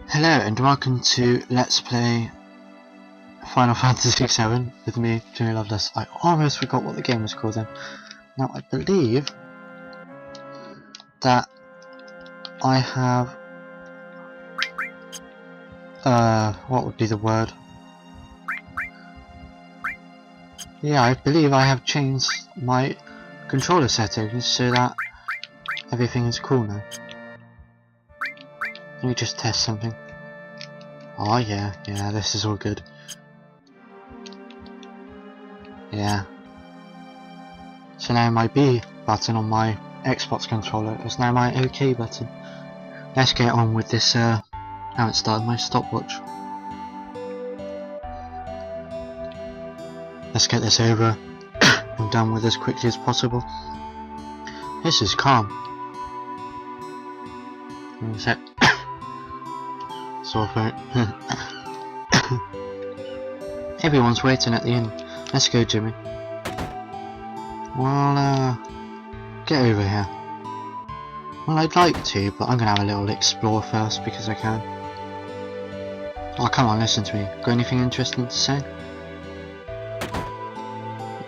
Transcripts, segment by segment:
Hello and welcome to Let's Play Final Fantasy VII with me, Jimmy Loveless. I almost forgot what the game was called then. Now I believe that I have what would be the word? Yeah, I believe I have changed my controller settings so that everything is cool now. Let me just test something. Oh yeah, this is all good. Yeah. So now my B button on my Xbox controller is now my OK button. Let's get on with this, I haven't started my stopwatch. Let's get this over and done with as quickly as possible. This is calm. One sec. Sore throat. Everyone's waiting at the inn. Let's go, Jimmy. Well, get over here. Well, I'd like to, but I'm gonna have a little explore first because I can. Oh, come on, listen to me. Got anything interesting to say?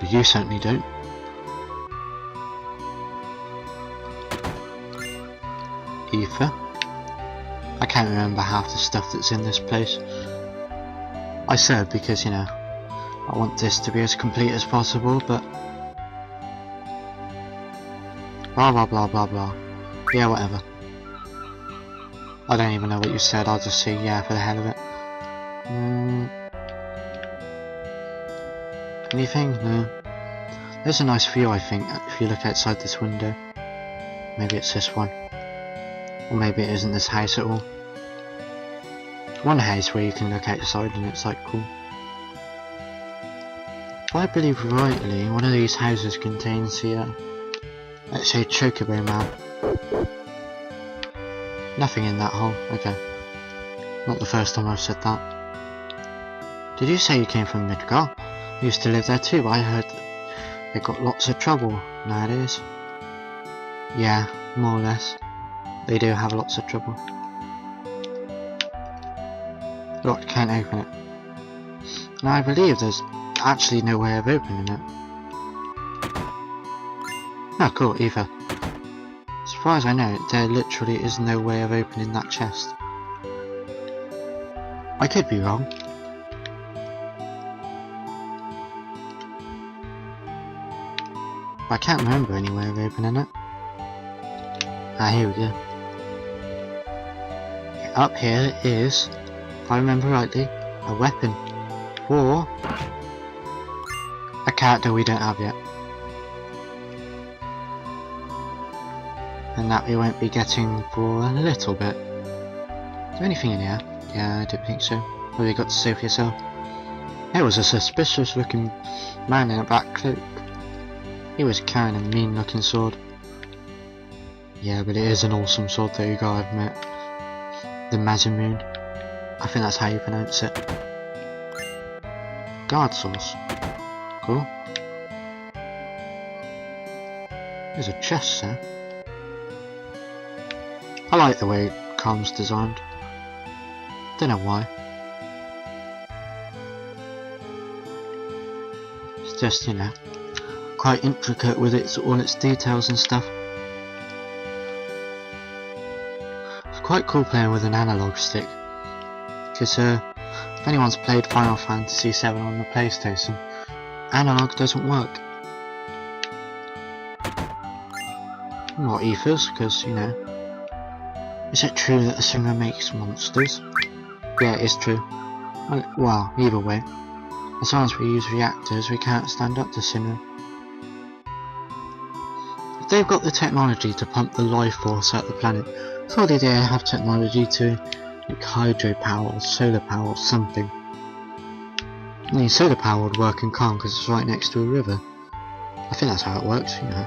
But you certainly don't. Ether? I can't remember half the stuff that's in this place. I said because, you know, I want this to be as complete as possible, but blah blah blah blah blah. Yeah, whatever. I don't even know what you said, I'll just say yeah for the hell of it. Anything? No. There's a nice view, I think, if you look outside this window. Maybe it's this one. Or maybe it isn't this house at all. One house where you can look outside and it's like cool. If I believe rightly, one of these houses contains the, let's say, Chocobo Man. Nothing in that hole, okay. Not the first time I've said that. Did you say you came from Midgar? I used to live there too, but I heard that they got lots of trouble nowadays. Yeah, more or less. They do have lots of trouble. Look, can't open it. Now I believe there's actually no way of opening it. Oh cool, either. As far as I know, there literally is no way of opening that chest. I could be wrong. But I can't remember any way of opening it. Ah, here we go. Up here is, if I remember rightly, a weapon for a character we don't have yet. And that we won't be getting for a little bit. Is there anything in here? Yeah, I don't think so. What have you got to say for yourself? There was a suspicious looking man in a black cloak. He was carrying a mean looking sword. Yeah, but it is an awesome sword though, you gotta admit. The Mazamoon. I think that's how you pronounce it. Guard source. Cool. There's a chest there. I like the way Calm's designed. Don't know why. It's just, you know, quite intricate with all its details and stuff. It's quite cool playing with an analog stick. Because if anyone's played Final Fantasy VII on the PlayStation, analog doesn't work. Not ethers, because, you know. Is it true that the singer makes monsters? Yeah, it is true. Well, either way. As long as we use reactors, we can't stand up to Sinnoh. If they've got the technology to pump the life force out the planet, surely they have technology to make hydropower or solar power or something. I mean, solar power would work in Calm because it's right next to a river. I think that's how it works, you know.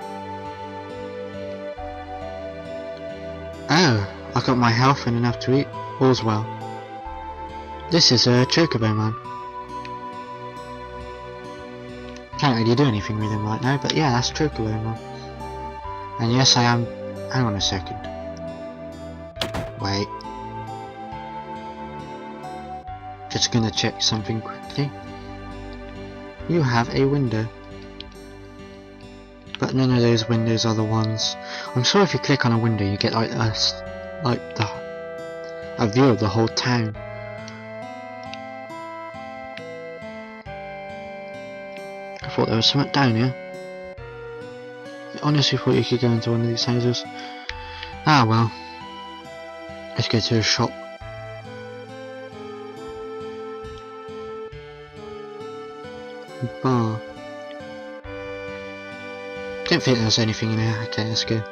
Oh, I got my health and enough to eat. All's well. This is a Chocobo Man. Can't really do anything with him right now, but yeah, that's Chocobo Man. And yes, I am. Hang on a second. Wait. Just gonna check something quickly. You have a window. But none of those windows are the ones. I'm sure if you click on a window you get like a view of the whole town. I thought there was something down here. I honestly thought you could go into one of these houses. Ah well. Let's go to a shop. Bar. Don't think there's anything in here. Okay, let's go.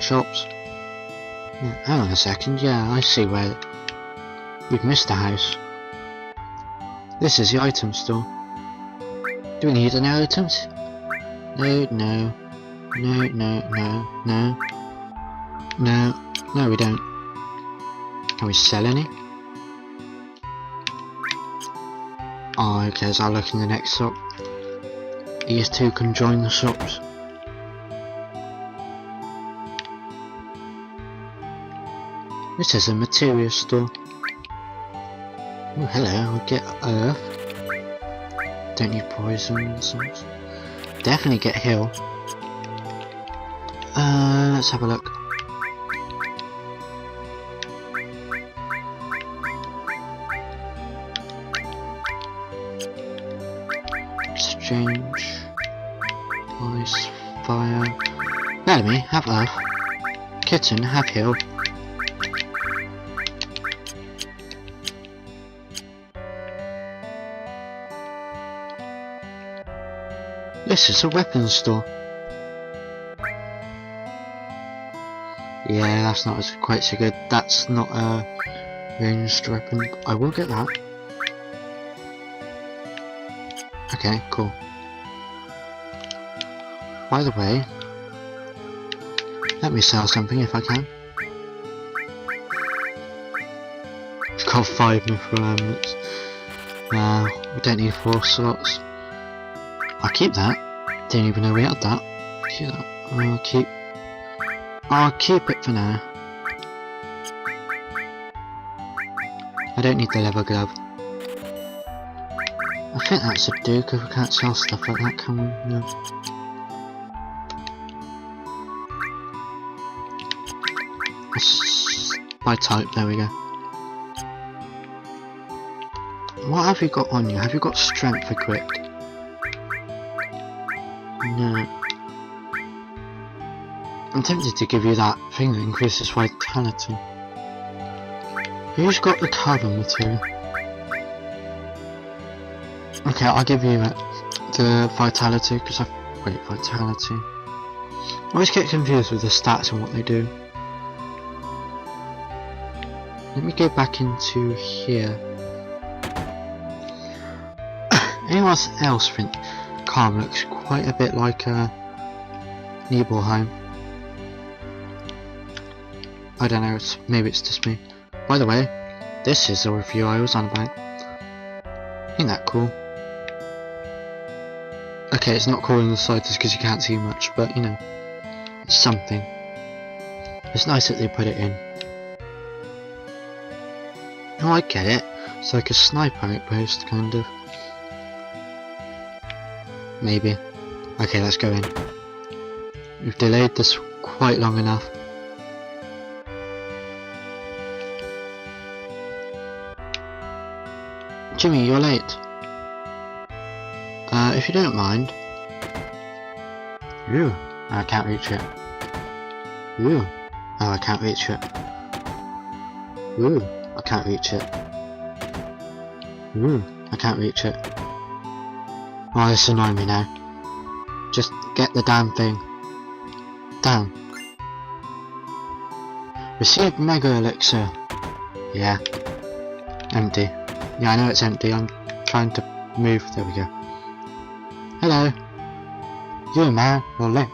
Shops. Hang on a second. Yeah, I see where we've missed a house. This is the item store. Do we need any items? No, no. No, no, no, no. No. No, we don't. Can we sell any? Oh, okay, so I'll look in the next shop. These two can join the shops. This is a material store. Oh, hello, I'll get earth. Don't need poison salts. Definitely get heal. Let's have a look. Exchange. Ice, fire. Bellamy, have earth. Kitten, have heal. This is a weapons store. Yeah, that's not quite so good. That's not a ranged weapon. I will get that. Okay, cool. By the way, let me sell something if I can. We've got 5 mithril amulets. We don't need 4 slots. I'll keep that. Didn't even know we had that. Keep that. I'll keep it for now. I don't need the leather glove. I think that's a do, because we can't sell stuff like that, can we? No. By type, there we go. What have you got on you? Have you got strength equipped? No. I'm tempted to give you that thing that increases vitality. Who's got the carbon material? Okay, I'll give you the vitality, because wait, vitality. I always get confused with the stats and what they do. Let me go back into here. Anyone else think Calm looks quite a bit like Nibelheim? I don't know, maybe it's just me. By the way, this is the review I was on about. Ain't that cool? Okay, it's not cool in the slightest because you can't see much, but you know, it's something. It's nice that they put it in. Oh, I get it. It's like a sniper outpost, kind of. Maybe. Okay, let's go in. We've delayed this quite long enough. Jimmy, you're late. If you don't mind. Ooh, I can't reach it. Ooh, oh, I can't reach it. Ooh, I can't reach it. Ooh, I can't reach it. Oh, this is annoying me now. Just get the damn thing. Down. Receive Mega Elixir. Yeah. Empty. Yeah, I know it's empty. I'm trying to move. There we go. Hello. You man, you're late.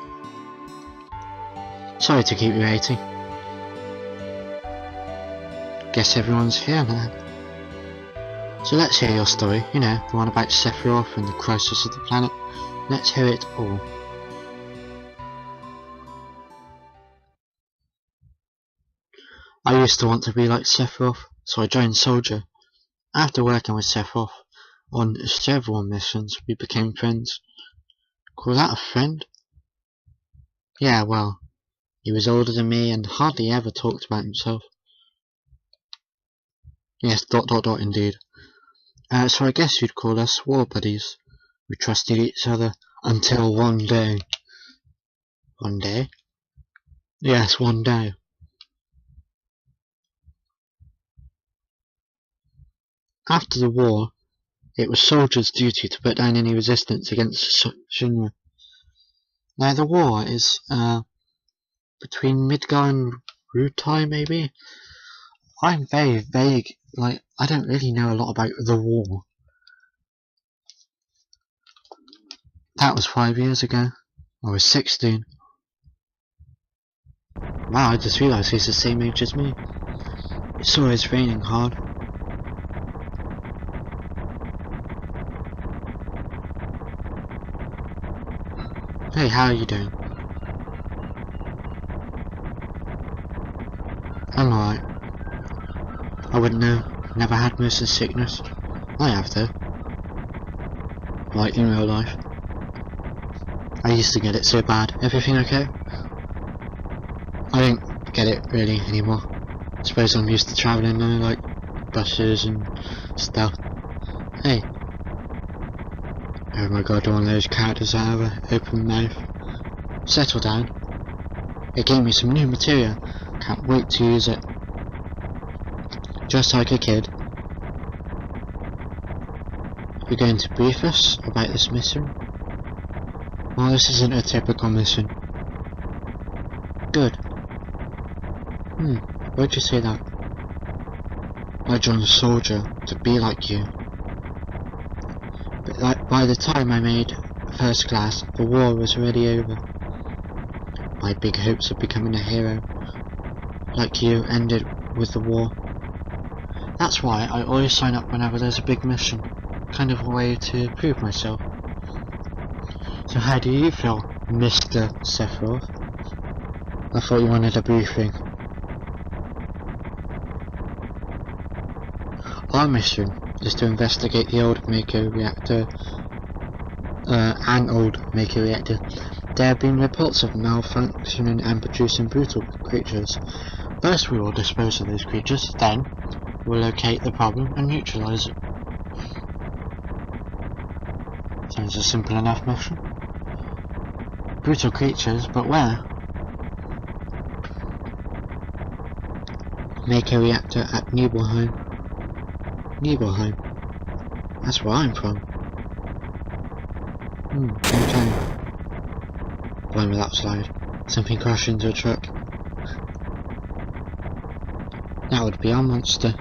Sorry to keep you waiting. Guess everyone's here now. So let's hear your story, you know, the one about Sephiroth and the crisis of the planet. Let's hear it all. I used to want to be like Sephiroth, so I joined Soldier. After working with Sephiroth on several missions, we became friends. Call that a friend? Yeah, well, he was older than me and hardly ever talked about himself. Yes, ... indeed. So I guess you'd call us war buddies. We trusted each other until one day. One day? Yes, one day. After the war, it was Soldier's duty to put down any resistance against Shinra. Now the war is between Midgar and Rutai, maybe? I'm very vague, like, I don't really know a lot about the war. That was 5 years ago. I was 16. Wow, I just realised he's the same age as me. It's always raining hard. Hey, how are you doing? I'm alright. I wouldn't know. Never had motion sickness. I have though. Like in real life. I used to get it so bad. Everything okay? I don't get it really anymore. Suppose I'm used to travelling now, like buses and stuff. Hey. Oh my god, one of those characters that have an open mouth. Settle down. It gave me some new material. Can't wait to use it. Just like a kid. You're going to brief us about this mission? Well, this isn't a typical mission. Good. Why'd you say that? I joined a soldier to be like you. But by the time I made first class, the war was already over. My big hopes of becoming a hero, like you, ended with the war. That's why I always sign up whenever there's a big mission. Kind of a way to prove myself. So how do you feel, Mr. Sephiroth? I thought you wanted a briefing. Our mission is to investigate the old Mako reactor, There have been reports of malfunctioning and producing brutal creatures. First we will dispose of those creatures, then we'll locate the problem and neutralize it. Sounds a simple enough mission. Brutal creatures, but where? Mako reactor at Nibelheim. Nibelheim? That's where I'm from. Okay. Blimey, that slide. Something crashed into a truck. That would be our monster.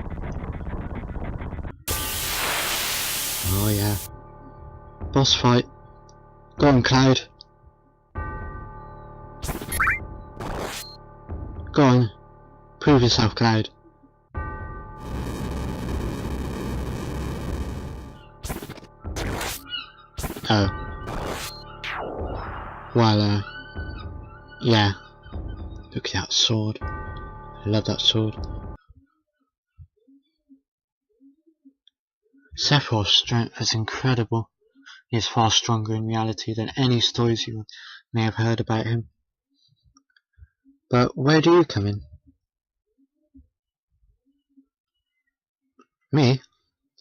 Oh yeah. Boss fight. Go on, Cloud. Go on. Prove yourself, Cloud. Oh. Well, yeah. Look at that sword. I love that sword. Sephiroth's strength is incredible. He is far stronger in reality than any stories you may have heard about him. But where do you come in? Me?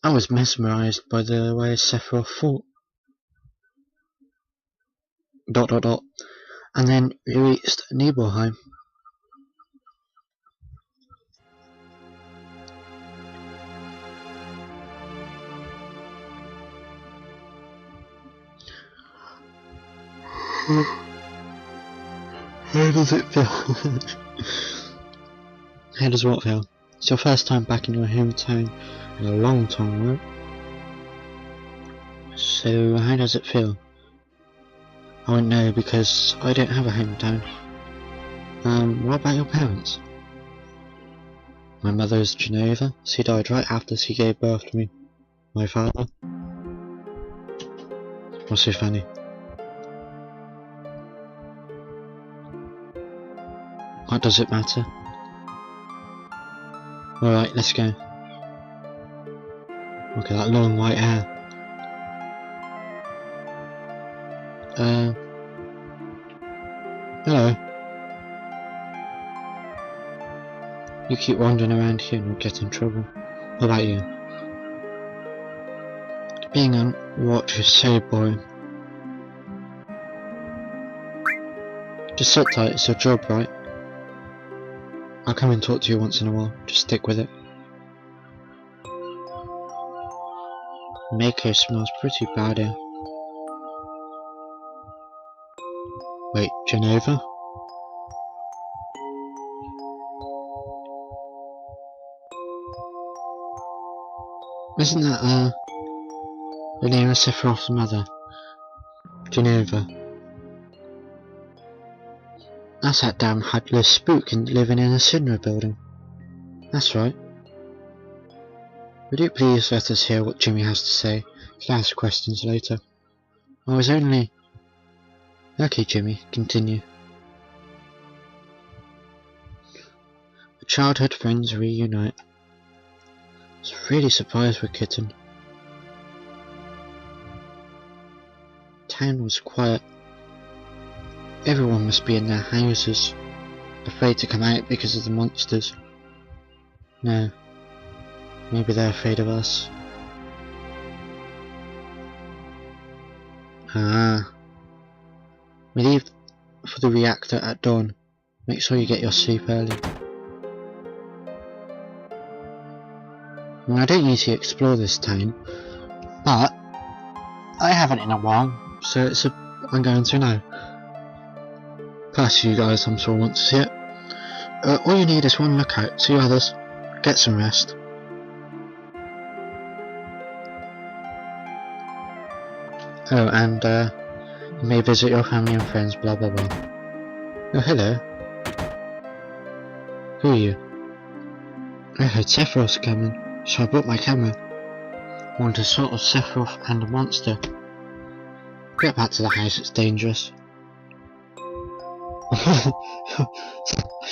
I was mesmerised by the way Sephiroth fought. ... And then we reached Nibelheim. How does it feel? How does what feel? It's your first time back in your hometown in a long time, right? So how does it feel? I won't know because I don't have a hometown. What about your parents? My mother's Geneva. She died right after she gave birth to me. My father. What's so funny? What does it matter? Alright, let's go. Look at that long white hair. Hello. You keep wandering around here and we'll get in trouble. What about you? Being on watch is so boring. Just sit tight, it's your job, right? I'll come and talk to you once in a while, just stick with it. Mako smells pretty bad here. Wait, Geneva? Isn't that, the name of Sephiroth's mother? Geneva. That's that damn headless spook living in a cinema building. That's right. Would you please let us hear what Jimmy has to say? He'll ask questions later. I was only... Okay, Jimmy, continue. The childhood friends reunite. I was really surprised with Kitten. Town was quiet. Everyone must be in their houses, afraid to come out because of the monsters. No, maybe they're afraid of us. Ah. We leave for the reactor at dawn. Make sure you get your sleep early. I don't usually explore this town, but I haven't in a while, so I'm going to now. Plus you guys I'm sure want to see it. All you need is one lookout, 2 others. Get some rest. Oh, and you may visit your family and friends, blah blah blah. Oh, hello. Who are you? I heard Sephiroth's coming, so I brought my camera. I want a sort of Sephiroth and a monster. Get back to the house, it's dangerous. I've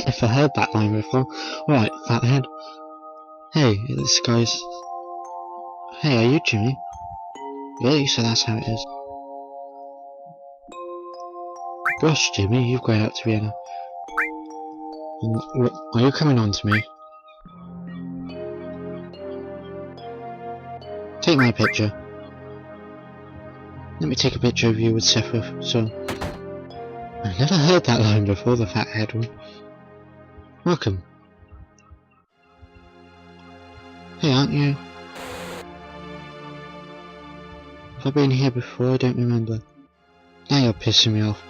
never heard that line before. Alright, fathead. Hey, this guy's... Hey, are you Jimmy? Really? So that's how it is. Gosh, Jimmy, you've grown up to be in a... Are you coming on to me? Take my picture. Let me take a picture of you with Sephiroth, so... I've never heard that line before, the fathead one. Welcome. Hey, aren't you? Have I been here before? I don't remember. Now you're pissing me off.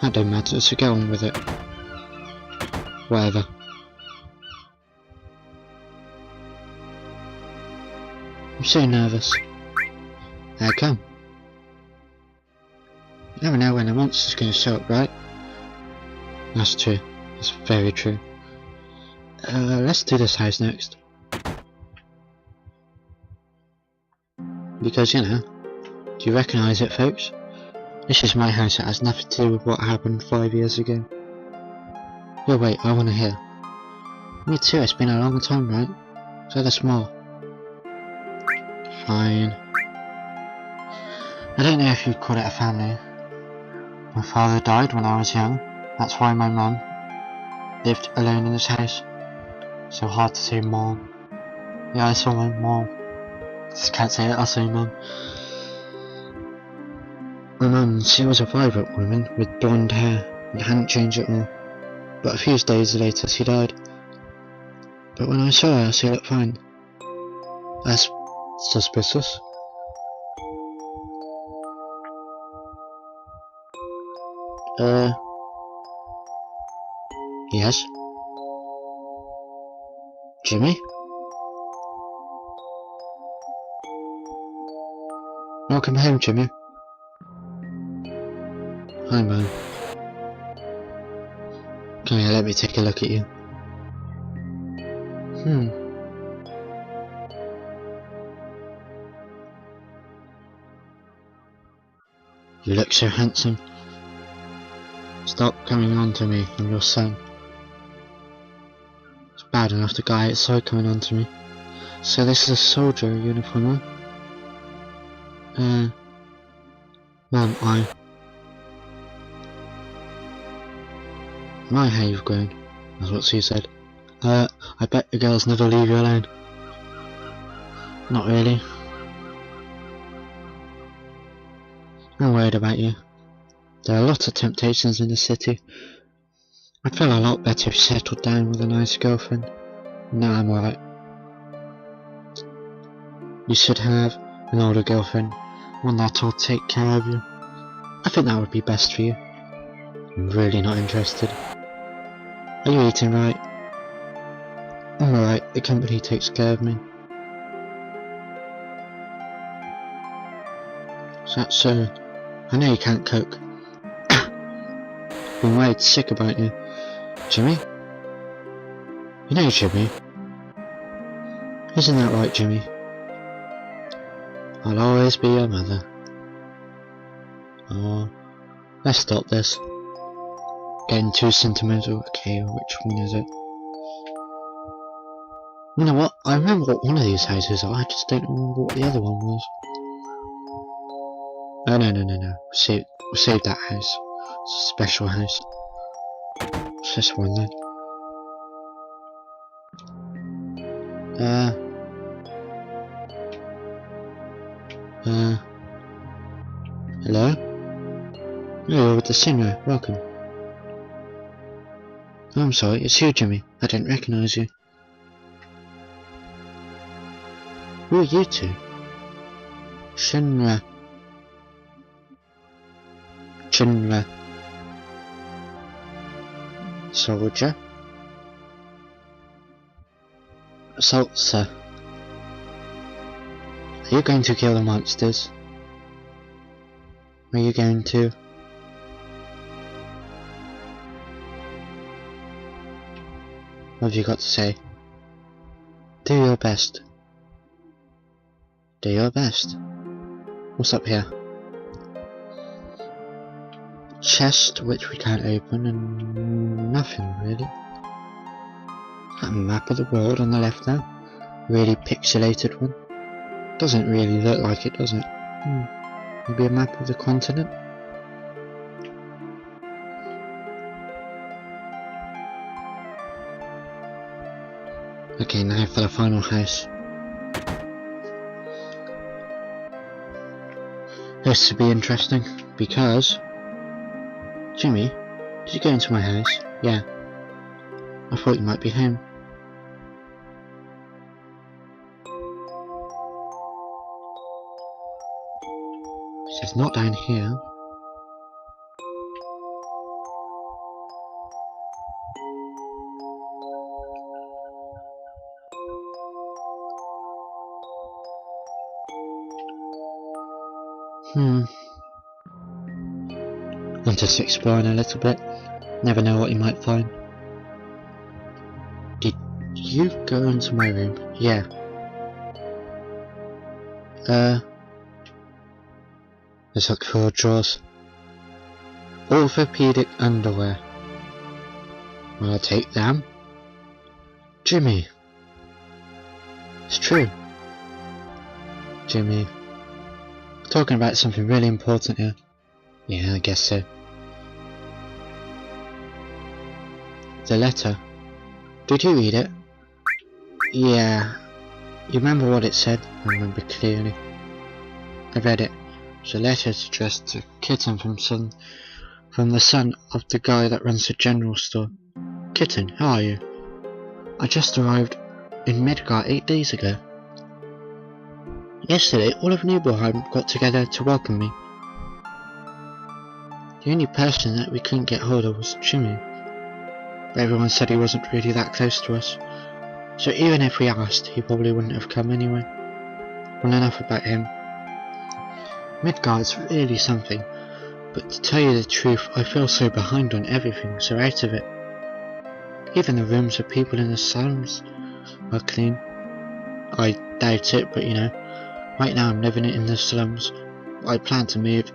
That don't matter, so get on with it. Whatever. I'm so nervous. How come? You never know when a monster's going to show up, right? That's true. That's very true. Let's do this house next. Because, you know, do you recognise it, folks? This is my house, it has nothing to do with what happened 5 years ago. Oh wait, I want to hear. Me too, it's been a long time, right? Tell us more. Fine. I don't know if you'd call it a family. My father died when I was young, that's why my mum lived alone in this house. So hard to say mom. Yeah, I saw my mom. Just can't say it, I'll say mum. My mum, she was a vibrant woman with blonde hair and hadn't changed at all. But a few days later she died. But when I saw her, she looked fine. That's suspicious. Yes? Jimmy? Welcome home, Jimmy. Hi, Mum. Come here, let me take a look at you. You look so handsome. Stop coming on to me, I'm your son. It's bad loud enough the guy outside coming on to me. So this is a soldier uniform, huh? Ma'am, My, how you've grown. That's what Sue said. I bet the girls never leave you alone. Not really. I'm worried about you. There are lots of temptations in the city. I'd feel a lot better if you settled down with a nice girlfriend. No, I'm alright. You should have an older girlfriend, one that'll take care of you. I think that would be best for you. I'm really not interested. Are you eating right? I'm alright, the company takes care of me. So, I know you can't cook. Been worried sick about you. Jimmy? You know Jimmy? Isn't that right, Jimmy? I'll always be your mother. Oh, let's stop this. Getting too sentimental. Okay, which one is it? You know what? I remember what one of these houses are, I just don't remember what the other one was. Oh no. We saved that house. It's a special house. It's this one then. Hello? Oh, you're with the singer. Welcome. Oh, I'm sorry, it's you, Jimmy. I didn't recognise you. Who are you two? Shinra. Soldier. Salsa. Are you going to kill the monsters? Are you going to? What have you got to say? Do your best. Do your best. What's up here? Chest which we can't open and nothing really. A map of the world on the left now. Really pixelated one. Doesn't really look like it, does it? Maybe a map of the continent? Okay, now for the final house. This should be interesting because Jimmy, did you go into my house? Yeah. I thought you might be home. She's not down here. I'm just exploring a little bit. Never know what you might find. Did you go into my room? Yeah. Let's look for drawers. Orthopedic underwear. I'll take them. Jimmy. It's true. Jimmy. We're talking about something really important here. Yeah, I guess so. The letter. Did you read it? Yeah. You remember what it said? I remember clearly. I read it. It's a letter addressed to Kitten from the son of the guy that runs the general store. Kitten, how are you? I just arrived in Midgard 8 days ago. Yesterday, all of Nibelheim got together to welcome me. The only person that we couldn't get hold of was Jimmy. But everyone said he wasn't really that close to us. So even if we asked, he probably wouldn't have come anyway. Well, enough about him. Midgard's really something, but to tell you the truth, I feel so behind on everything, so out of it. Even the rooms of people in the slums are clean. I doubt it, but you know, right now I'm living in the slums. I plan to move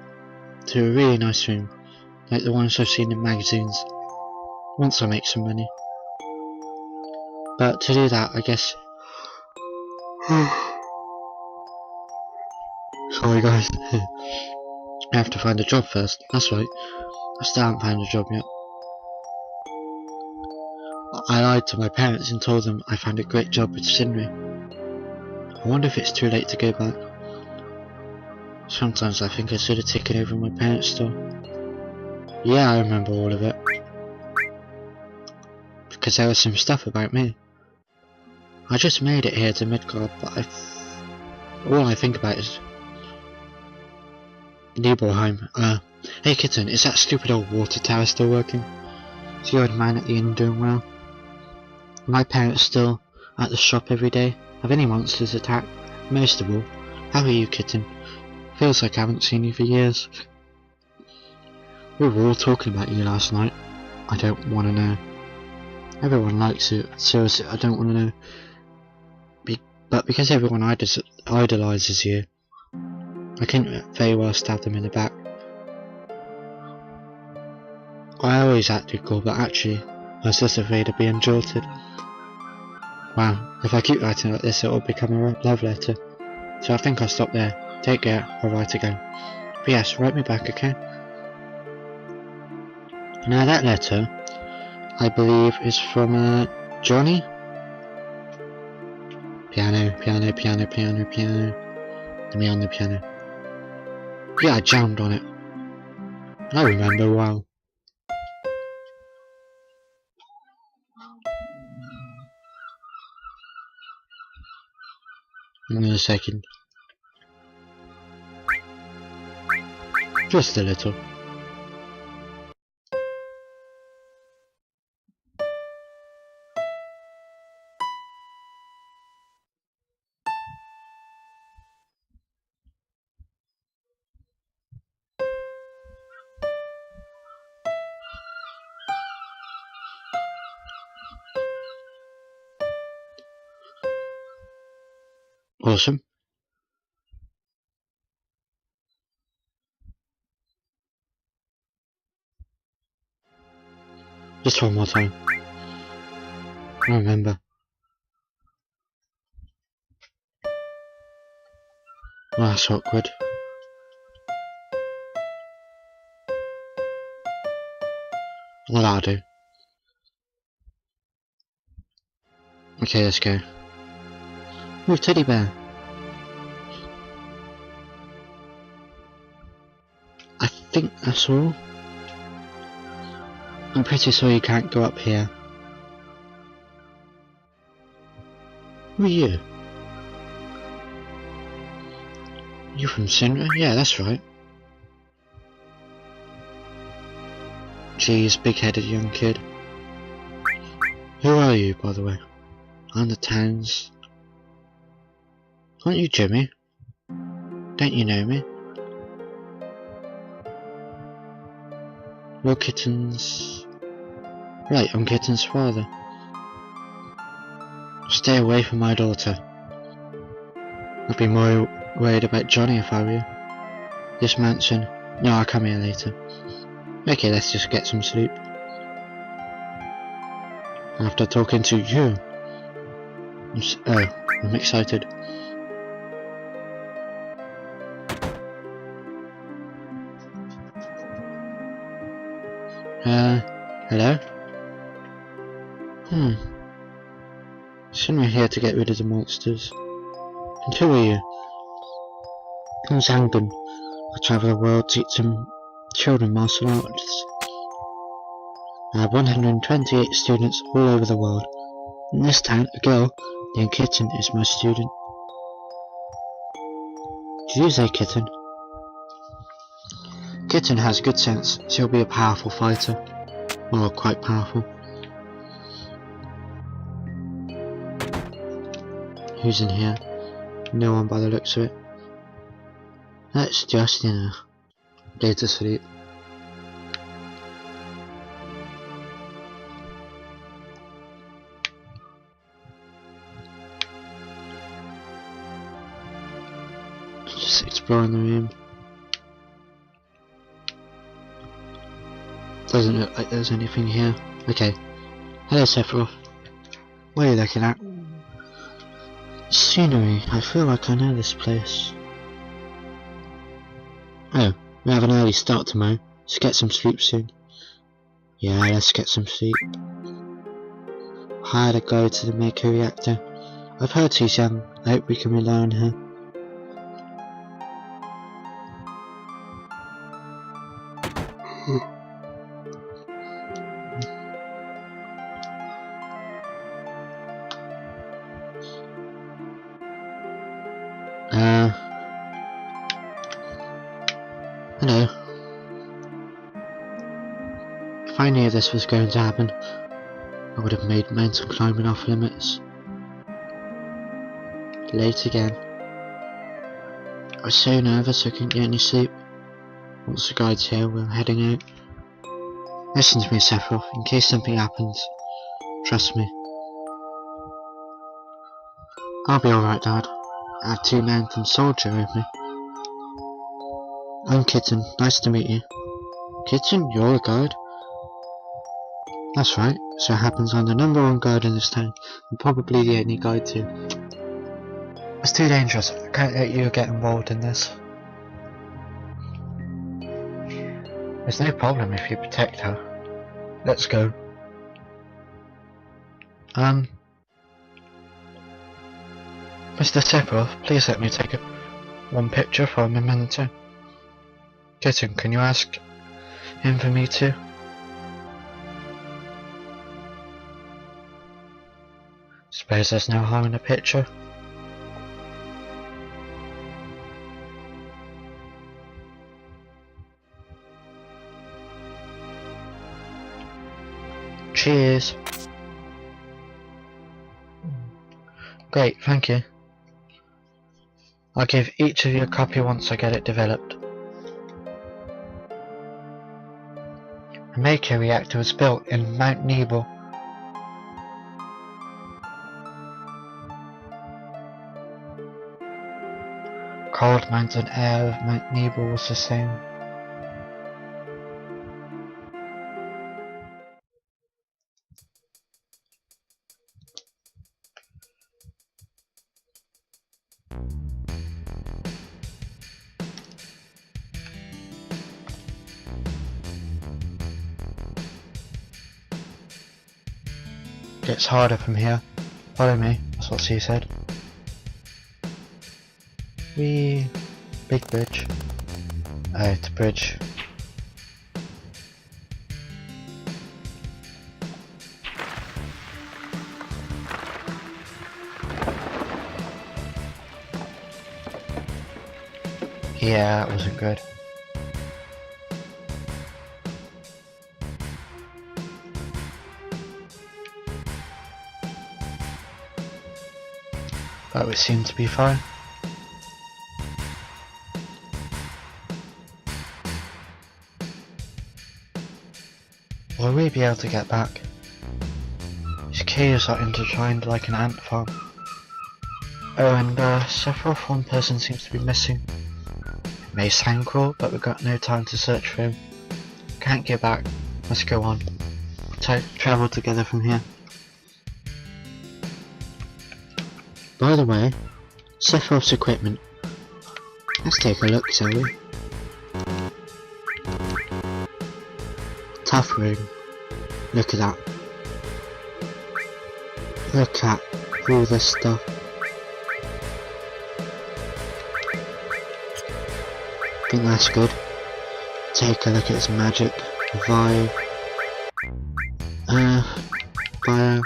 to a really nice room, like the ones I've seen in magazines, once I make some money. But to do that, I guess... Sorry guys. I have to find a job first. That's right. I still haven't found a job yet. I lied to my parents and told them I found a great job with Shinri. I wonder if it's too late to go back. Sometimes I think I should have taken over my parents' store. Yeah, I remember all of it. Because there was some stuff about me. I just made it here to Midgard, but all I think about is Nibelheim. Hey kitten, is that stupid old water tower still working? Is the old man at the inn doing well? Are my parents still at the shop every day? Have any monsters attacked? Most of all, how are you, kitten? Feels like I haven't seen you for years. We were all talking about you last night. I don't want to know. Everyone likes you. Seriously, I don't want to know. But because everyone idolises you, I couldn't very well stab them in the back. I always acted cool, but actually, I was just afraid of being jilted. Wow, if I keep writing like this, it will become a love letter. So I think I'll stop there. Take care, I'll write again. But yes, write me back, okay? Now that letter, I believe, is from Johnny? Piano, piano, piano, piano, piano. Let me on the piano. Yeah, I jammed on it. I remember well. In a second. Just a little. Awesome. Just one more time. I remember. Oh, that's awkward. Well, that'll do. Okay, let's go. Ooh, teddy bear. I think that's all. I'm pretty sure you can't go up here. Who are you? You from Sinra? Yeah, that's right. Jeez, big-headed young kid. Who are you, by the way? I'm the town's... Aren't you Jimmy? Don't you know me? You're Kitten's... Right, I'm Kitten's father. Stay away from my daughter. I'd be more worried about Johnny if I were you. This mansion... No, I'll come here later. Okay, let's just get some sleep. After talking to you... I'm excited. Hello? Shouldn't we here to get rid of the monsters? And who are you? I'm Zangan. I travel the world teaching children martial arts. I have 128 students all over the world. In this town, a girl named Kitten is my student. Did you say Kitten? Kitten has good sense. She'll be a powerful fighter. Or quite powerful. Who's in here? No one by the looks of it. Let's just, go to sleep. Just exploring the room. Doesn't look like there's anything here. Okay. Hello, Sephiroth. What are you looking at? Scenery. I feel like I know this place. Oh, we have an early start tomorrow. Let's get some sleep soon. Yeah, let's get some sleep. Hire to go to the Maker reactor. I've heard she's young. I hope we can rely on her. Hello. If I knew this was going to happen, I would have made mountain climbing off limits. Late again. I was so nervous I couldn't get any sleep. Once the guide's here, we're heading out. Listen to me, Sephiroth, in case something happens. Trust me. I'll be alright, Dad. I have 2 mountain soldier with me. I'm Kitten, nice to meet you. Kitten, you're a guide? That's right, so it happens I'm the #1 guide in this town, and probably the only guide too. It's too dangerous, I can't let you get involved in this. There's no problem if you protect her. Let's go. Mr. Sephiroth, please let me take one picture for a memento. Kitten, can you ask him for me too? Suppose there's no harm in a picture. Cheers! Great, thank you. I'll give each of you a copy once I get it developed. A Maker reactor was built in Mount Nebo. Cold mountain air of Mount Nebo was the same. Gets harder from here. Follow me, that's what she said. Whee! Big bridge. Oh, it's a bridge. Yeah, that wasn't good. But it seemed to be fine. Will we be able to get back? These caves are intertwined like an ant farm. Oh, and Sephiroth, one person seems to be missing. It may sound cruel, but we've got no time to search for him. Can't get back. Let's go on. Travel together from here. By the way, Sephiroth's equipment. Let's take a look, shall we? Tough ring. Look at that. Look at all this stuff. I think that's good. Take a look at his magic. VII. Bio.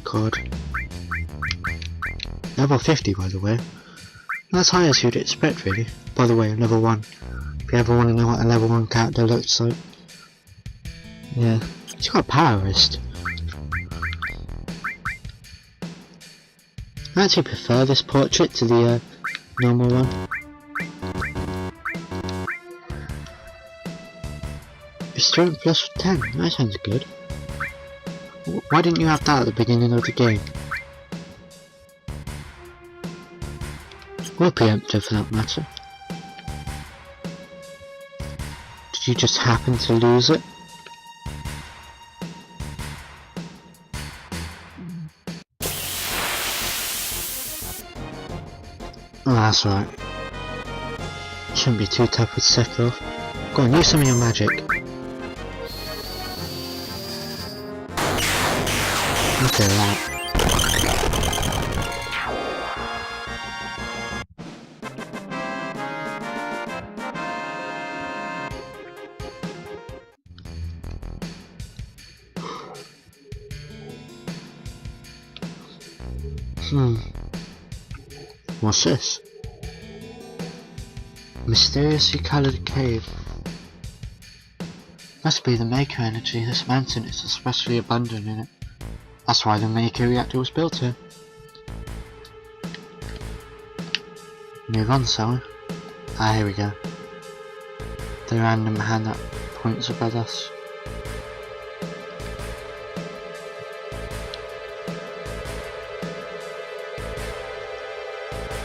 God. Level 50, by the way. Not as high as you'd expect, really. By the way, level 1. If you ever want to know what a level 1 character looks like. Yeah. He's got a power wrist. I actually prefer this portrait to the normal one. Strength plus 10, that sounds good. Why didn't you have that at the beginning of the game? Or preemptive for that matter. Did you just happen to lose it? Oh, that's right. Shouldn't be too tough with Sephiroth. Go on, use some of your magic. Look at that. What's this? Mysteriously coloured cave. Must be the Maker energy. This mountain is especially abundant in it. That's why the Maker reactor was built here. Move on, shall we? Ah, here we go. The random hand that points up at us.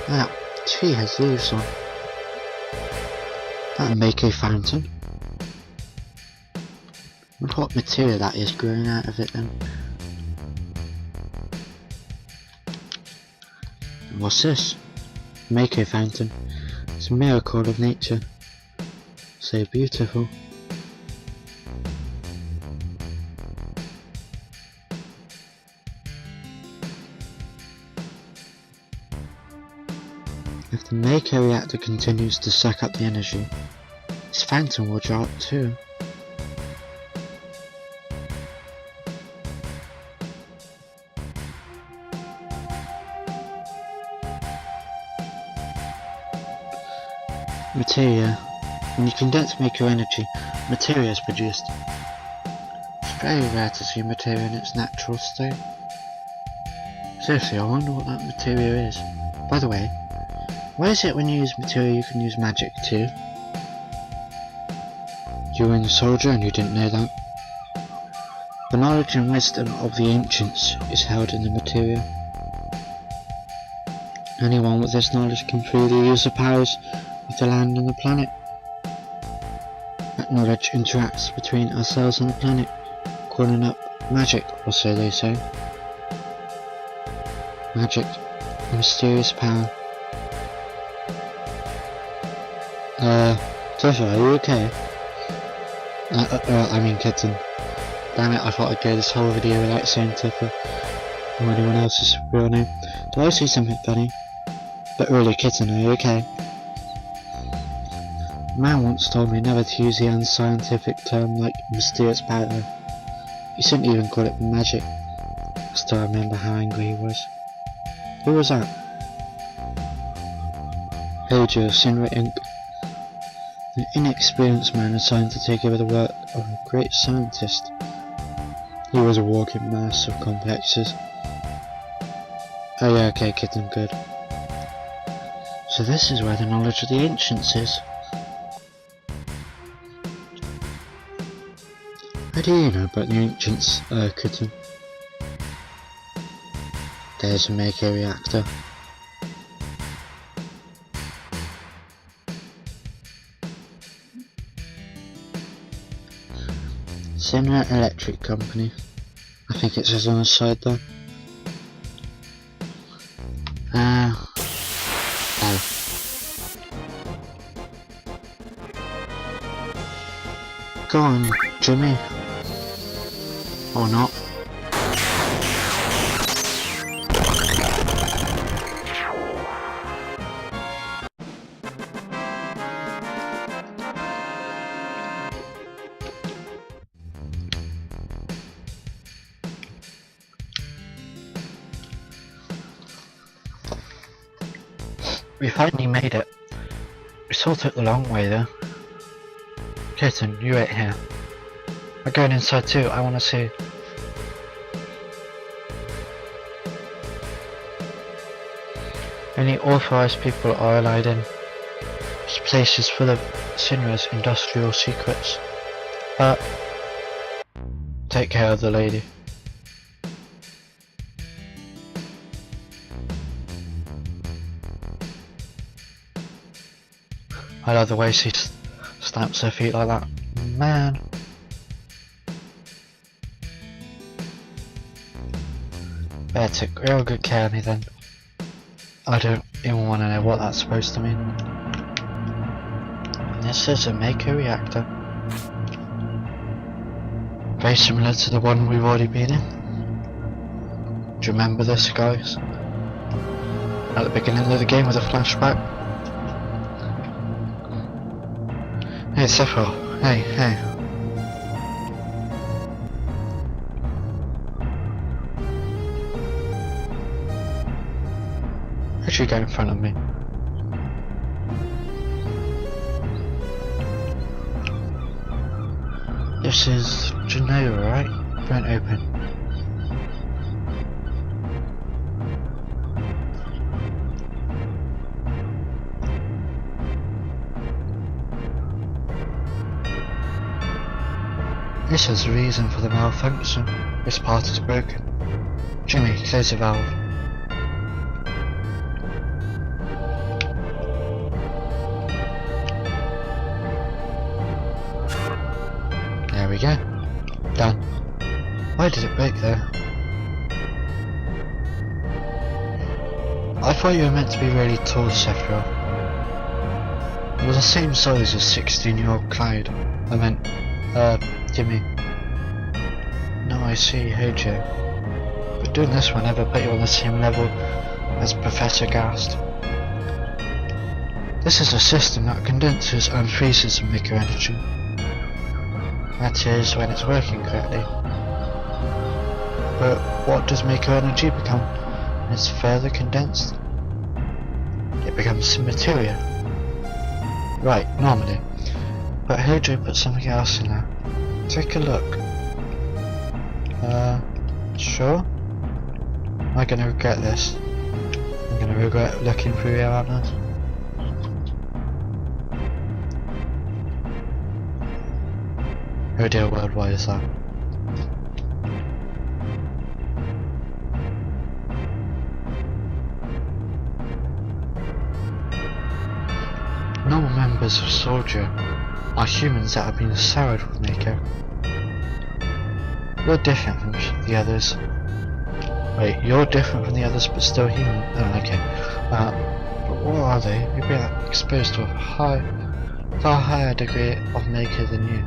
That tree has leaves on. That Mako fountain. Look what material that is growing out of it then. What's this? Mako fountain. It's a miracle of nature. So beautiful. If the Mako reactor continues to suck up the energy, this fountain will dry up too. Materia. When you condense Mako energy, materia is produced. It's very rare to see materia in its natural state. Seriously, I wonder what that materia is. By the way, why is it when you use materia you can use magic too? You were a soldier and you didn't know that? The knowledge and wisdom of the ancients is held in the materia. Anyone with this knowledge can freely use the powers of the land and the planet. That knowledge interacts between ourselves and the planet, calling up magic, or so they say. Magic, a mysterious power. Joshua, are you okay? I mean Kitten. Damn it, I thought I'd go this whole video without saying Tifa or anyone else's real name. Did I say something funny? But really, Kitten, are you okay? A man once told me never to use the unscientific term like mysterious power. He shouldn't even call it magic. I still remember how angry he was. Who was that? Hojo of Shinra Inc. An inexperienced man assigned to take over the work of a great scientist. He was a walking mass of complexes. Oh yeah, okay, Kitten, good. So this is where the knowledge of the ancients is. How do you know about the ancients, Kitten? There's a Mako reactor. Shinra Electric Company. I think it says on the side there. Oh. Go on, Jimmy. Or not. We finally made it. We sort of took the long way though. Kitten, you wait here. We're going inside too, I wanna see. Only authorized people are allowed in. This place is full of Shinra's industrial secrets. But take care of the lady. I love the way she stamps her feet like that. Man. Better take real good care of me then. I don't even want to know what that's supposed to mean. This is a Mako reactor. Very similar to the one we've already been in. Do you remember this, guys? At the beginning of the game with a flashback. Hey Sephiroth, hey. Actually go in front of me. This is Genova, right? Don't open. This is the reason for the malfunction. This part is broken. Jimmy, close the valve. There we go. Done. Why did it break there? I thought you were meant to be really tall, Sephiroth. You were the same size as 16-year-old Clyde. I meant, Jimmy. No, I see, Hojo. But doing this will never put you on the same level as Professor Gast. This is a system that condenses and freezes the Mako energy. That is, when it's working correctly. But what does Mako energy become when it's further condensed? It becomes some materia. Right, normally. But Hojo put something else in there. Take a look. Sure? Am I gonna regret this? I'm gonna regret looking through here, aren't I? Oh dear world, why is that? Normal members of Soldier are humans that have been soured with Mako. You're different from the others. Wait, you're different from the others but still human? Oh, okay. But what are they? Maybe they're exposed to a far higher degree of Mako than you.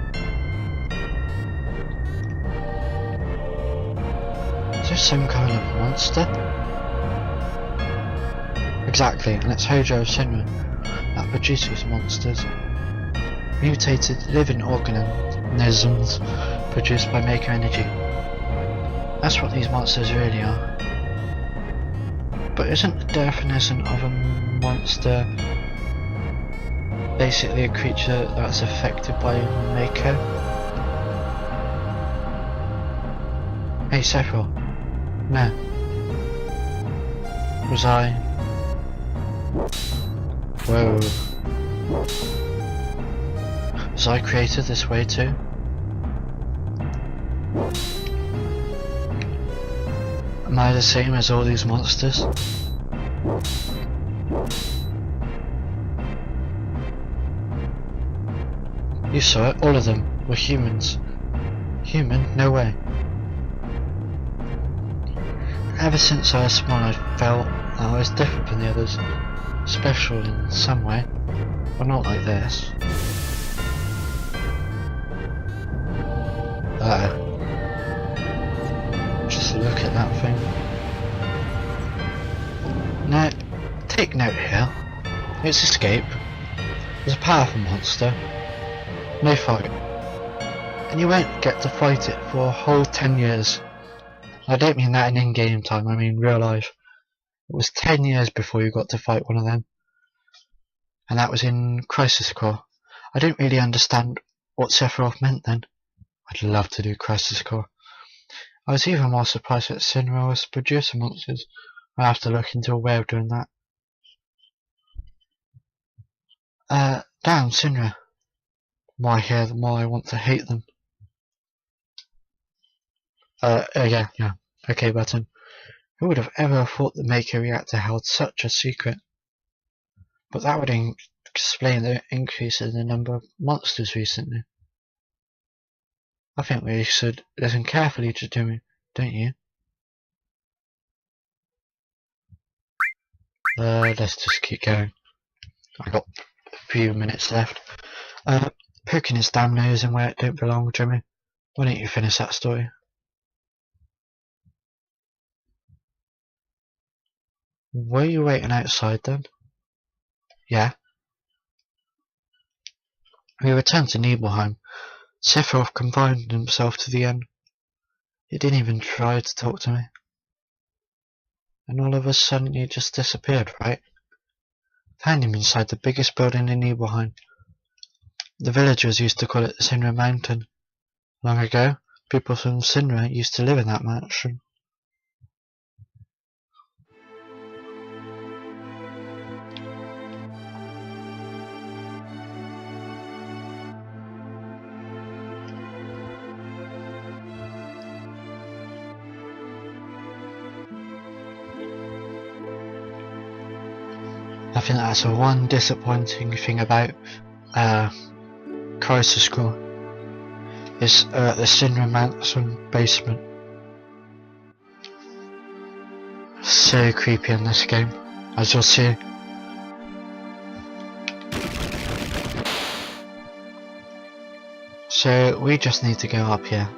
Is this some kind of monster? Exactly, and it's Hojo of Shinra that produces monsters. Mutated living organisms produced by Mako energy. That's what these monsters really are. But isn't the definition of a monster basically a creature that's affected by Mako? Hey Sephiroth. No. Was I? Whoa. Was I created this way too? Am I the same as all these monsters? You saw it, all of them were humans. Human? No way. Ever since I was small I felt that I was different from the others. Special in some way, but not like this. Just look at that thing. Now, take note here. Its escape is a powerful monster. No fight. And you won't get to fight it for a whole 10 years. I don't mean that in in-game time, I mean real life. It was 10 years before you got to fight one of them. And that was in Crisis Core. I didn't really understand what Sephiroth meant then. I'd love to do Crisis Core. I was even more surprised that Shinra was producing monsters. I have to look into a way of doing that. Damn, Shinra. The more I hear, the more I want to hate them. Yeah. Okay, button. Who would have ever thought the Mako reactor held such a secret? But that would explain the increase in the number of monsters recently. I think we should listen carefully to Jimmy, don't you? Let's just keep going. I got a few minutes left. Poking his damn nose in where it don't belong, Jimmy. Why don't you finish that story? Were you waiting outside then? Yeah. We returned to Nibelheim. Sephiroth confined himself to the end. He didn't even try to talk to me. And all of a sudden he just disappeared, right? Found him inside the biggest building in Nibelheim. The villagers used to call it the Sinra Mountain. Long ago, people from Sinra used to live in that mansion. I think that's the one disappointing thing about Crisis Core. Is the Sinra Mansion basement. So creepy in this game, as you'll see. So we just need to go up here.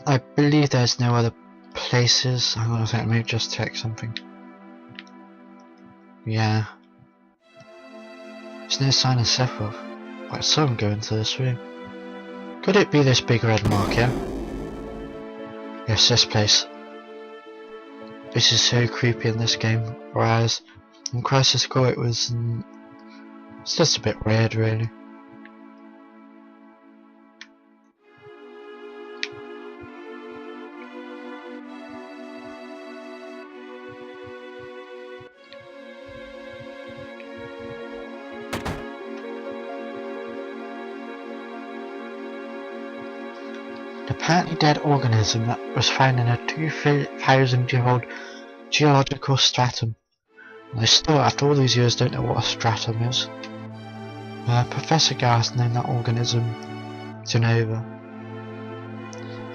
I believe there's no other places. Hang on a second, maybe just check something. Yeah. There's no sign of Sephiroth. I saw him go into this room. Could it be this big red mark here? Yes, this place. This is so creepy in this game, whereas in Crisis Core it was it's just a bit weird, really. The apparently dead organism that was found in a 2,000-year-old geological stratum. And I still, after all these years, don't know what a stratum is. Professor Gast named that organism Genova.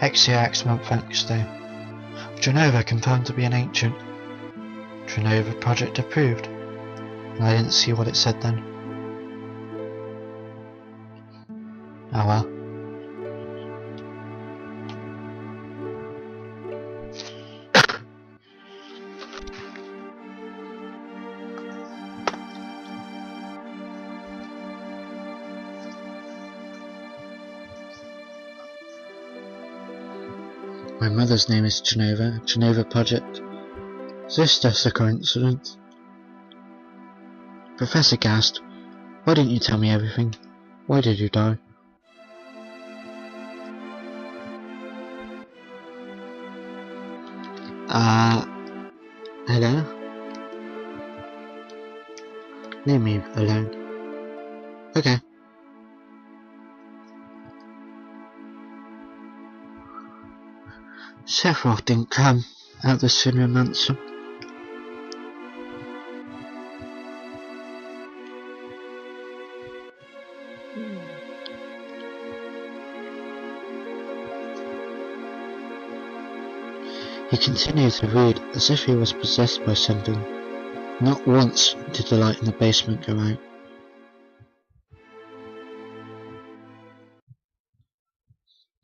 X month next day. Genova confirmed to be an ancient. Genova project approved. And I didn't see what it said then. Oh well. My mother's name is Genova. Genova Project. Is this just a coincidence? Professor Gast, why didn't you tell me everything? Why did you die? Hello? Leave me alone. Okay. Sephiroth didn't come out the Sinra Mansion. He continued to read as if he was possessed by something. Not once did the light in the basement go out.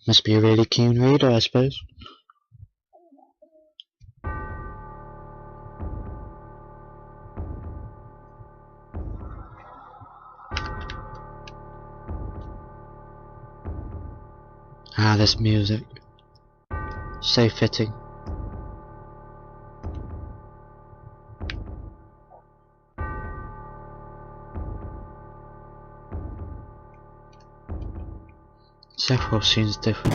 Must be a really keen reader, I suppose. Ah, this music. So fitting. Sephiroth seems different.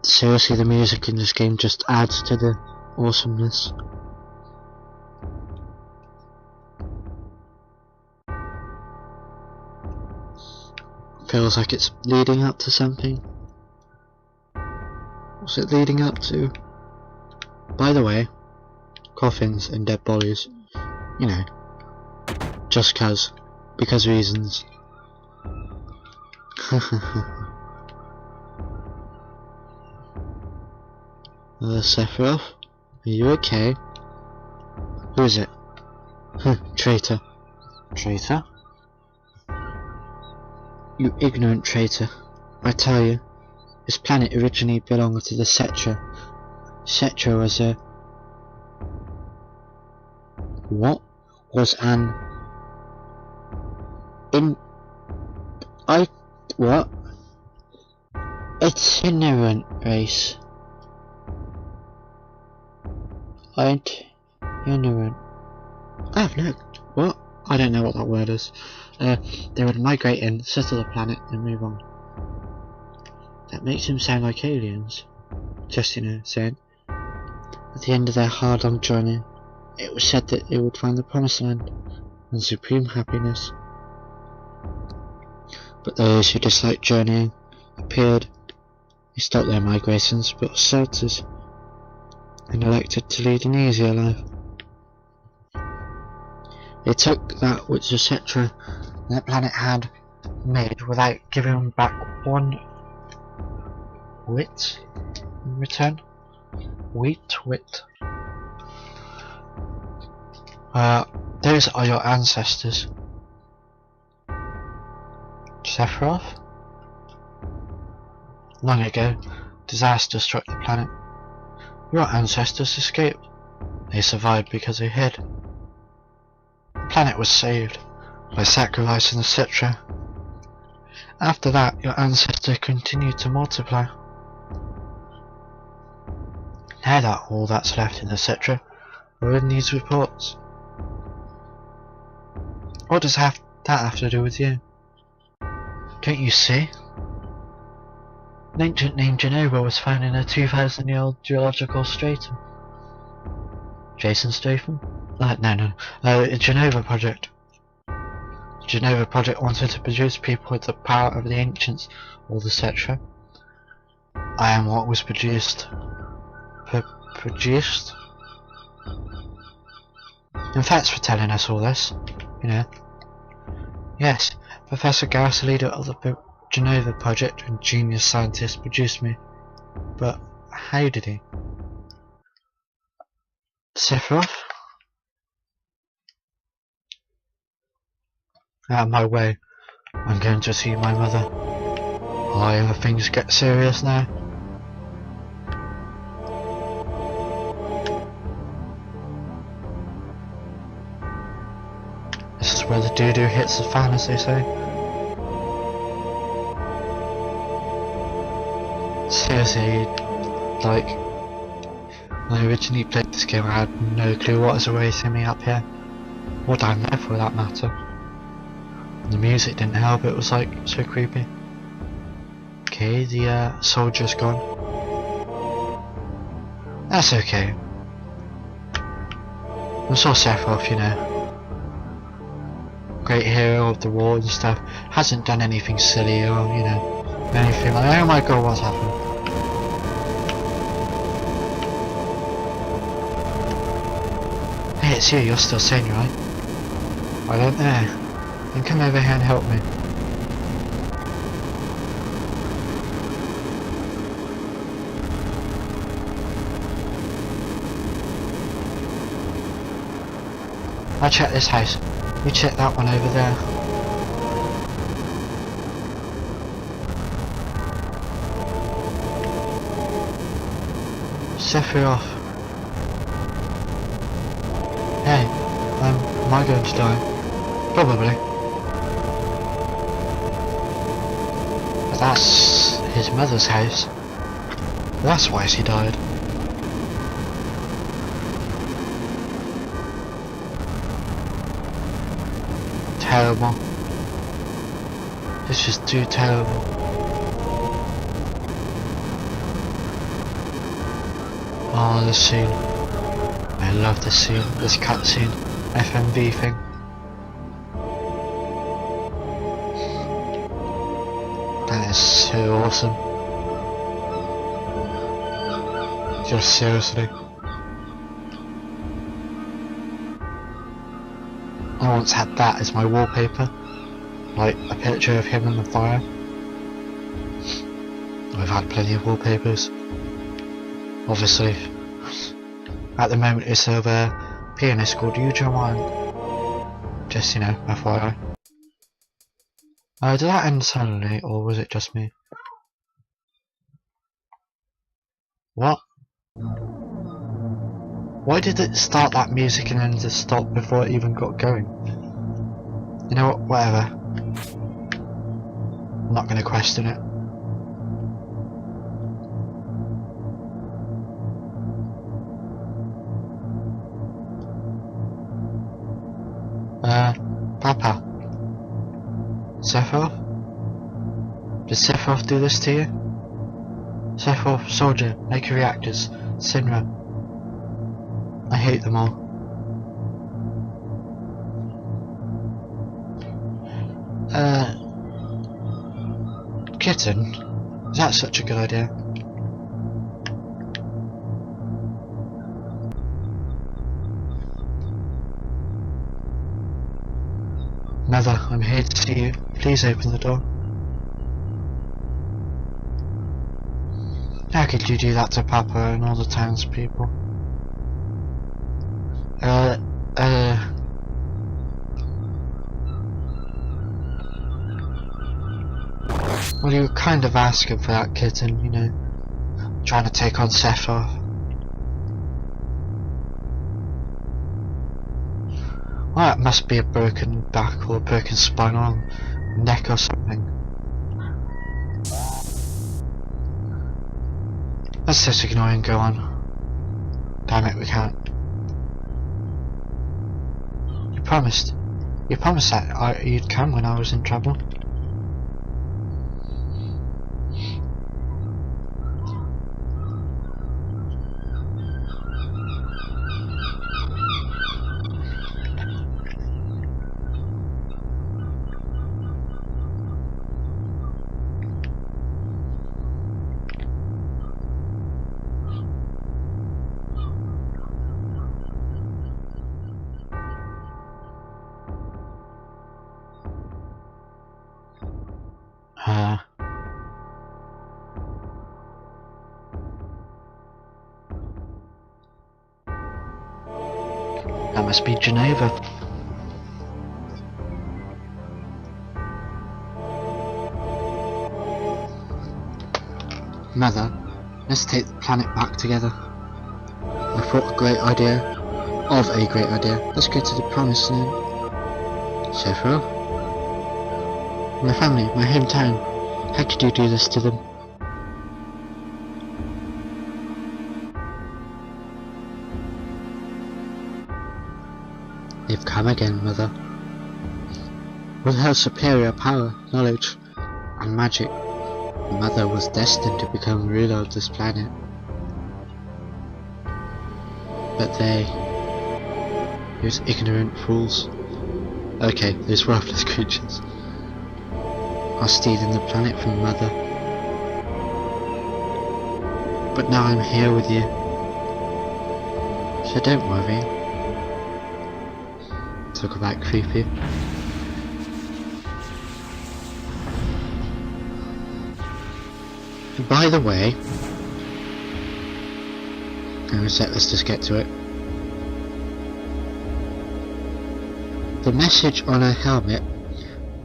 Seriously, the music in this game just adds to the awesomeness. Feels like it's leading up to something. What's it leading up to? By the way, coffins and dead bodies. You know, just because reasons. Sephiroth? Are you okay? Who is it? Traitor. Traitor? You ignorant traitor. I tell you, this planet originally belonged to the Cetra. Cetra was a... What? Was an... What? Itinerant race. Itinerant. I have no... What? I don't know what that word is. They would migrate in, settle the planet, then move on. That makes them sound like aliens. Just, saying. At the end of their hard-on journey, it was said that they would find the promised land and supreme happiness. But those who disliked journeying appeared. They stopped their migrations, built shelters, and elected to lead an easier life. They took that which the Cetra, their planet, had made without giving back one wit in return. Wit. Those are your ancestors. Sephiroth? Long ago, disaster struck the planet. Your ancestors escaped. They survived because they hid. The planet was saved by sacrificing the Cetra. After that, your ancestors continued to multiply. Now that all that's left in the Cetra are in these reports. What does that have to do with you? Don't you see? An ancient named Genova was found in a 2,000-year-old geological stratum. Jason Statham? No. The Genova Project. The Genova Project wanted to produce people with the power of the ancients, or the Cetra. I am what was produced. Produced? And thanks for telling us all this. Yes, Professor Garrus, the leader of the Genova Project and genius scientist, produced me. But how did he? Sephiroth? Out of my way. I'm going to see my mother. Things get serious now. This is where the doo-doo hits the fan, as they say. Seriously, like, when I originally played this game, I had no clue what was awaiting me up here, or down there for that matter. And the music didn't help, it was like so creepy. Okay, the soldier's gone. That's okay. I saw Sephiroth, great hero of the war and stuff, hasn't done anything silly or, anything like, oh my god, what's happened? Hey, it's you, you're still sane, right? I don't know. Then come over here and help me. I'll check this house. You check that one over there. Sephiroth. Hey, am I going to die? Probably. But that's his mother's house. That's why she died. Terrible. It's just too terrible. Oh, this scene. I love this scene, this cutscene, FMV thing. That is so awesome. Just seriously. I once had that as my wallpaper, like a picture of him in the fire. I've had plenty of wallpapers. Obviously, at the moment it's a pianist called Yu Jong-wan. Just, you know, FYI. Did that end suddenly, or was it just me? What? Why did it start that music and then just stop before it even got going? You know what, whatever. I'm not gonna question it. Papa. Sephiroth? Did Sephiroth do this to you? Sephiroth, soldier, maker reactors, Sinra. I hate them all. Kitten? Is that such a good idea? Mother, I'm here to see you. Please open the door. How could you do that to Papa and all the townspeople? Well, you were kind of asking for that, kitten, you know, trying to take on Sephiroth. Well, that must be a broken back or a broken spine or neck or something. Let's just ignore and go on. Damn it, we can't. You promised that you'd come when I was in trouble. That must be Geneva. Mother, let's take the planet back together. I thought of a great idea. Let's go to the promised land. Sephiroth? My family, my hometown. How could you do this to them? They've come again, Mother. With her superior power, knowledge, and magic, Mother was destined to become ruler of this planet. But those ignorant fools, okay, those worthless creatures, are stealing the planet from Mother. But now I'm here with you, so don't worry. Talk about creepy. And by the way, let's just get to it. The message on her helmet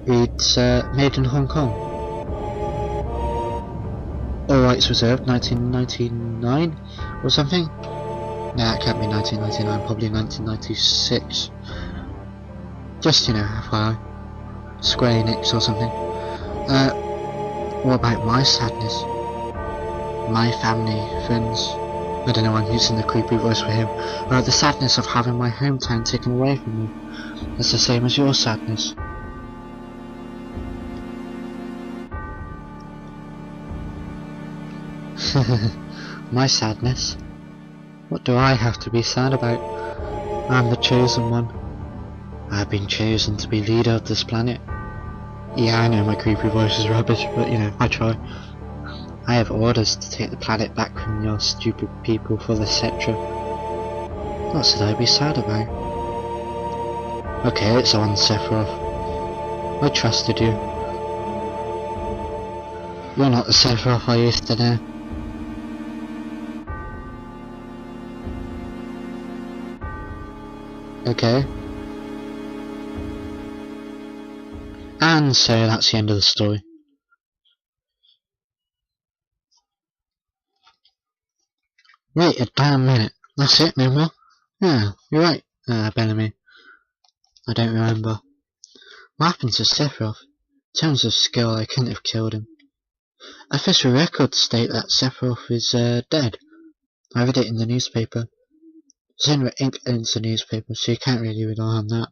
reads made in Hong Kong. All rights reserved, 1999 or something? No, that can't be 1999, probably 1996. Just, you know, FYI. Square Enix or something. What about my sadness? My family, friends. I don't know, I'm using the creepy voice for him. The sadness of having my hometown taken away from me. It's the same as your sadness. My sadness? What do I have to be sad about? I'm the chosen one. I've been chosen to be leader of this planet. Yeah, I know my creepy voice is rubbish, but you know, I try. I have orders to take the planet back from your stupid people for the Cetra. What should I be sad about? Okay, it's on, Sephiroth. I trusted you. You're not the Sephiroth I used to know. Okay. And so that's the end of the story. Wait a damn minute. That's it, no more? Yeah, you're right, Bellamy. I don't remember. What happened to Sephiroth? In terms of skill, I couldn't have killed him. Official records state that Sephiroth is dead. I read it in the newspaper. Senra Inc. owns the newspaper, so you can't really rely on that.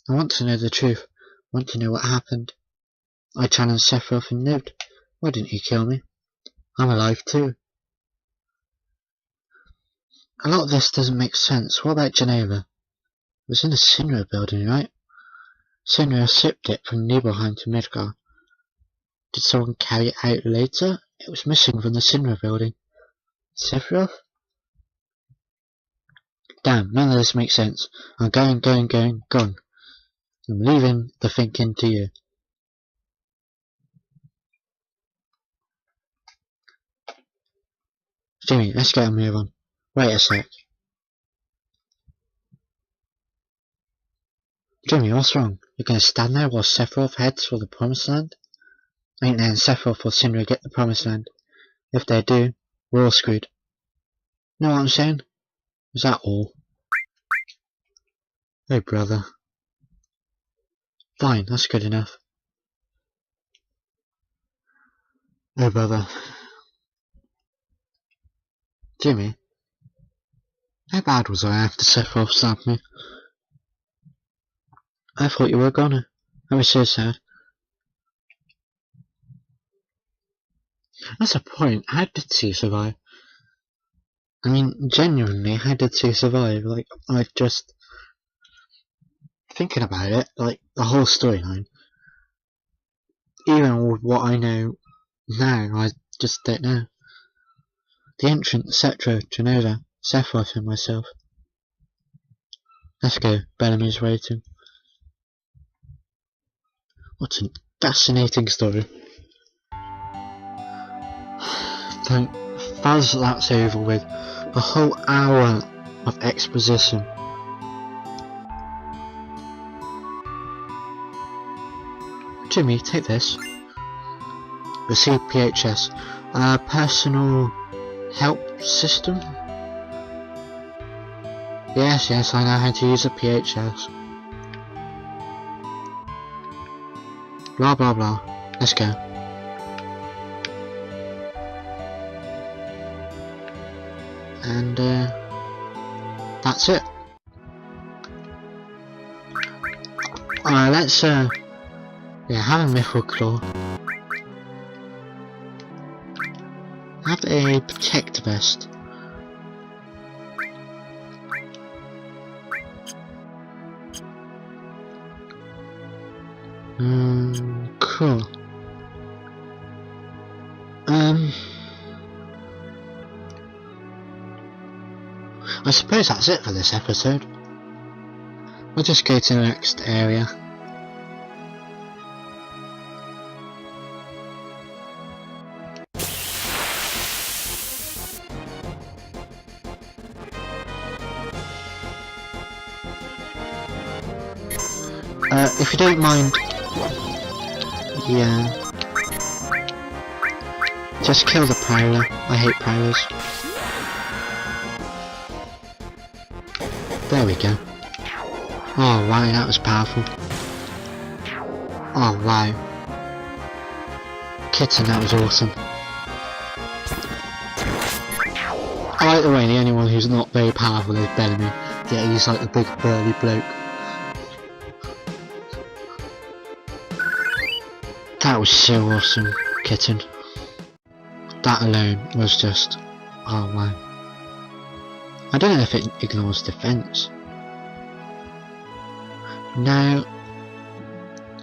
I want to know the truth. I want to know what happened. I challenged Sephiroth and lived. Why didn't you kill me? I'm alive too. A lot of this doesn't make sense. What about Geneva? It was in the Sinra building, right? Sinra shipped it from Nibelheim to Midgar. Did someone carry it out later? It was missing from the Sinra building. Sephiroth? Damn, none of this makes sense. I'm going, gone. I'm leaving the thinking to you. Jimmy, let's get a move on. Wait a sec. Jimmy, what's wrong? You're gonna stand there while Sephiroth heads for the Promised Land? Ain't letting Sephiroth or Sinra get the Promised Land. If they do, we're all screwed. Know what I'm saying? Is that all? Hey, brother. Fine, that's good enough. Hey, brother. Jimmy? How bad was I after Sephiroth stabbed me? I thought you were a goner. I was so sad. That's a point. How did she survive? I mean, genuinely, how did she survive? Like, I've just... thinking about it, like, the whole storyline. Even with what I know now, I just don't know. The entrance, etc., Genova, Sephiroth and myself. Let's go, Bellamy's waiting. What a fascinating story. Thank Fuzz, that's over with. A whole hour of exposition. Jimmy, take this. Receive PHS. Personal help system? Yes, I know how to use a PHS. Blah blah blah. Let's go. And that's it. Let's have a Mythril Claw. Have a Protect Vest. Cool. I suppose that's it for this episode. We'll just go to the next area. If you don't mind, yeah, just kill the Prowler. I hate Prowlers. There we go. Oh wow, that was powerful. Oh wow. Kitten, that was awesome. I like the way the only one who's not very powerful is Bellamy. Yeah, he's like the big burly bloke. That was so awesome, Kitten. That alone was just... oh wow. I don't know if it ignores defense. Now,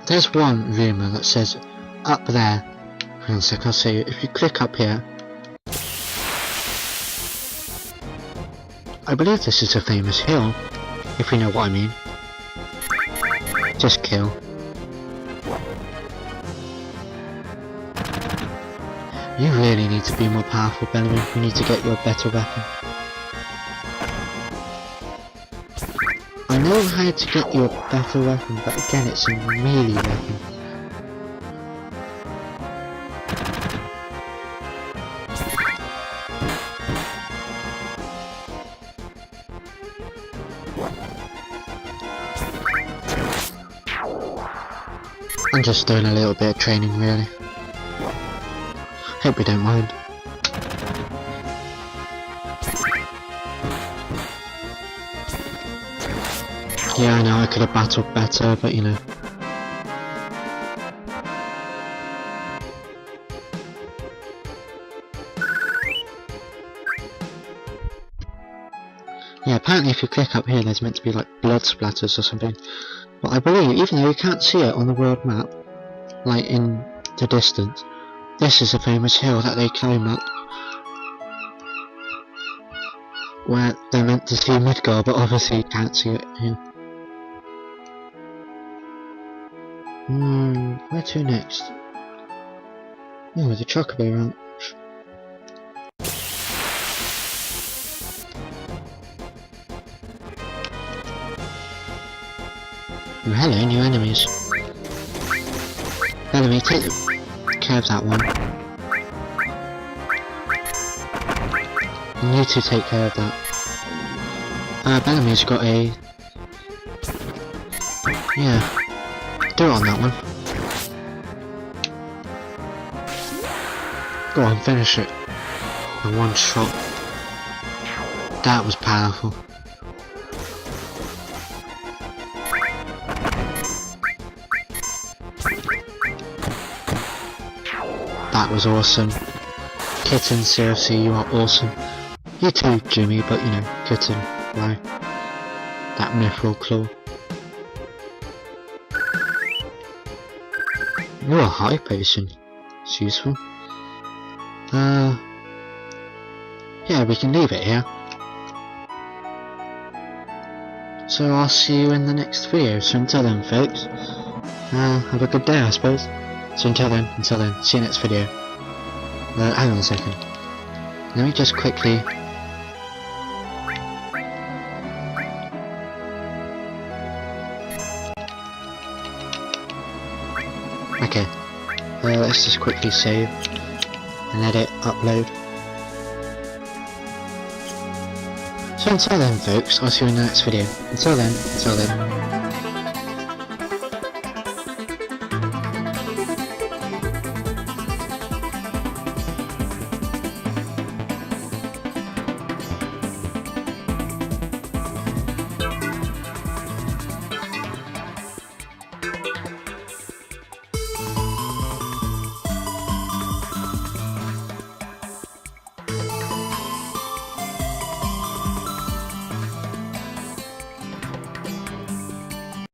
there's one rumour that says up there. Hang on a sec, I'll show you. If you click up here, I believe this is a famous hill, if you know what I mean. Just kill. You really need to be more powerful, Bellamy. You need to get your better weapon. know how to get you a better weapon, but again it's a melee weapon. I'm just doing a little bit of training really. Hope you don't mind. Yeah, I know I could have battled better, but you know. Yeah, apparently if you click up here there's meant to be like blood splatters or something. But I believe, even though you can't see it on the world map, like in the distance, this is a famous hill that they climb up. Where they're meant to see Midgar, but obviously you can't see it here. Where to next? Oh, the Chocobo Ranch. Oh, hello, new enemies. Enemy, take care of that one. And you two take care of that. Bellamy's got a... Yeah. Do it on that one. Go on, finish it. In one shot. That was powerful. That was awesome. Kitten, seriously, you are awesome. You too, Jimmy, but you know, Kitten, why? That mithril claw. You're a high potion. It's useful. Yeah, we can leave it here. So I'll see you in the next video. So until then, folks, have a good day, I suppose. So until then, see you next video. Hang on a second. Let me just quickly... Okay. Let's just quickly save and let it upload. So until then, folks, I'll see you in the next video. Until then.